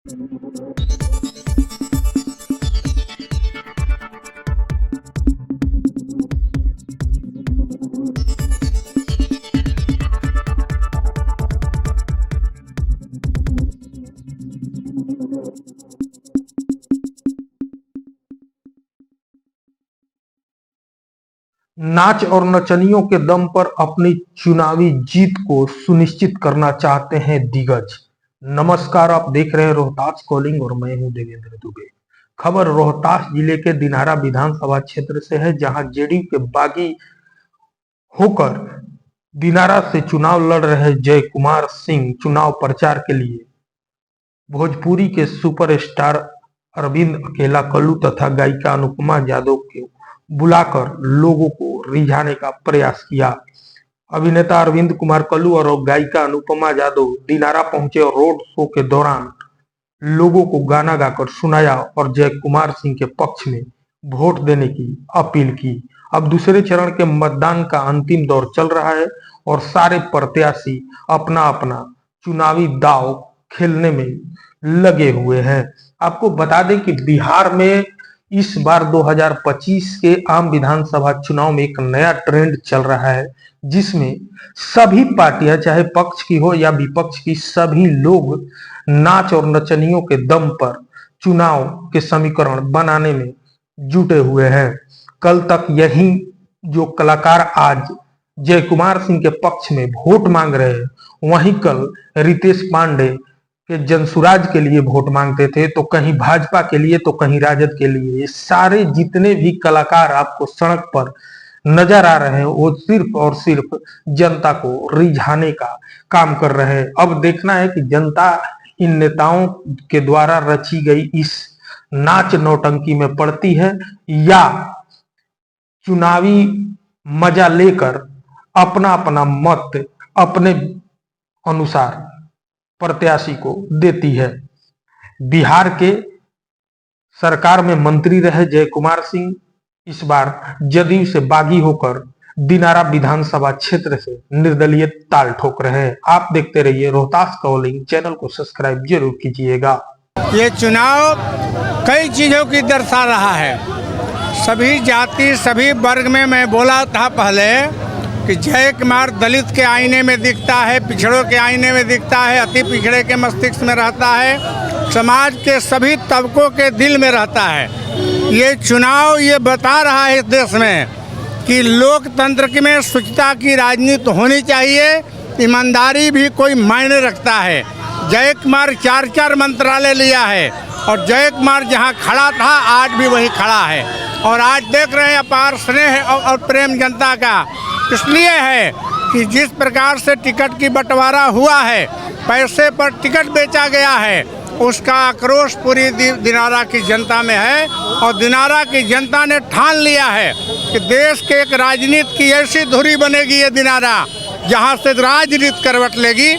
नाच और नचनियों के दम पर अपनी चुनावी जीत को सुनिश्चित करना चाहते हैं दिग्गज। नमस्कार, आप देख रहे हैं रोहतास कॉलिंग और मैं हूं देवेंद्र दुबे। खबर रोहतास जिले के दिनारा विधानसभा क्षेत्र से है, जहां जेडीयू के बागी होकर दिनारा से चुनाव लड़ रहे जय कुमार सिंह चुनाव प्रचार के लिए भोजपुरी के सुपरस्टार अरविंद अकेला कल्लू तथा गायिका अनुपमा यादव को बुलाकर लोगों को रिझाने का प्रयास किया। अभिनेता अरविंद कुमार कल्लू और गायिका अनुपमा यादव दिनारा पहुंचे और रोड शो के दौरान लोगों को गाना गाकर सुनाया और जय कुमार सिंह के पक्ष में वोट देने की अपील की। अब दूसरे चरण के मतदान का अंतिम दौर चल रहा है और सारे प्रत्याशी अपना अपना चुनावी दांव खेलने में लगे हुए हैं। आपको बता दें कि बिहार में इस बार 2025 के आम विधानसभा चुनाव में एक नया ट्रेंड चल रहा है, जिसमें सभी पार्टियां चाहे पक्ष की हो या विपक्ष की, सभी लोग नाच और नचनियों के दम पर चुनाव के समीकरण बनाने में जुटे हुए हैं। कल तक यही जो कलाकार आज जय कुमार सिंह के पक्ष में वोट मांग रहे हैं, वहीं कल रितेश पांडे के जनसुराज के लिए वोट मांगते थे, तो कहीं भाजपा के लिए तो कहीं राजद के लिए। ये सारे जितने भी कलाकार आपको सड़क पर नजर आ रहे हैं, वो सिर्फ और सिर्फ जनता को रिझाने का काम कर रहे हैं। अब देखना है कि जनता इन नेताओं के द्वारा रची गई इस नाच नौटंकी में पड़ती है या चुनावी मजा लेकर अपना अपना मत अपने अनुसार प्रत्याशी को देती है। बिहार के सरकार में मंत्री रहे जय कुमार सिंह इस बार जदयू से बागी होकर दिनारा विधानसभा क्षेत्र से निर्दलीय ताल ठोक रहे हैं। आप देखते रहिए रोहतास कॉलिंग, चैनल को सब्सक्राइब जरूर कीजिएगा। ये चुनाव कई चीजों की दर्शा रहा है। सभी जाति सभी वर्ग में मैं बोला था पहले कि जय कुमार दलित के आईने में दिखता है, पिछड़ों के आईने में दिखता है, अति पिछड़े के मस्तिष्क में रहता है, समाज के सभी तबकों के दिल में रहता है। ये चुनाव ये बता रहा है इस देश में कि लोकतंत्र में शुचिता की राजनीति होनी चाहिए, ईमानदारी भी कोई मायने रखता है। जय कुमार 4 मंत्रालय लिया है और जय कुमार जहाँ खड़ा था आज भी वही खड़ा है। और आज देख रहे हैं अपार स्नेह और प्रेम जनता का इसलिए है कि जिस प्रकार से टिकट की बंटवारा हुआ है, पैसे पर टिकट बेचा गया है, उसका आक्रोश पूरी दिनारा की जनता में है। और दिनारा की जनता ने ठान लिया है कि देश के एक राजनीति की ऐसी धुरी बनेगी ये दिनारा, जहां से राजनीति करवट लेगी।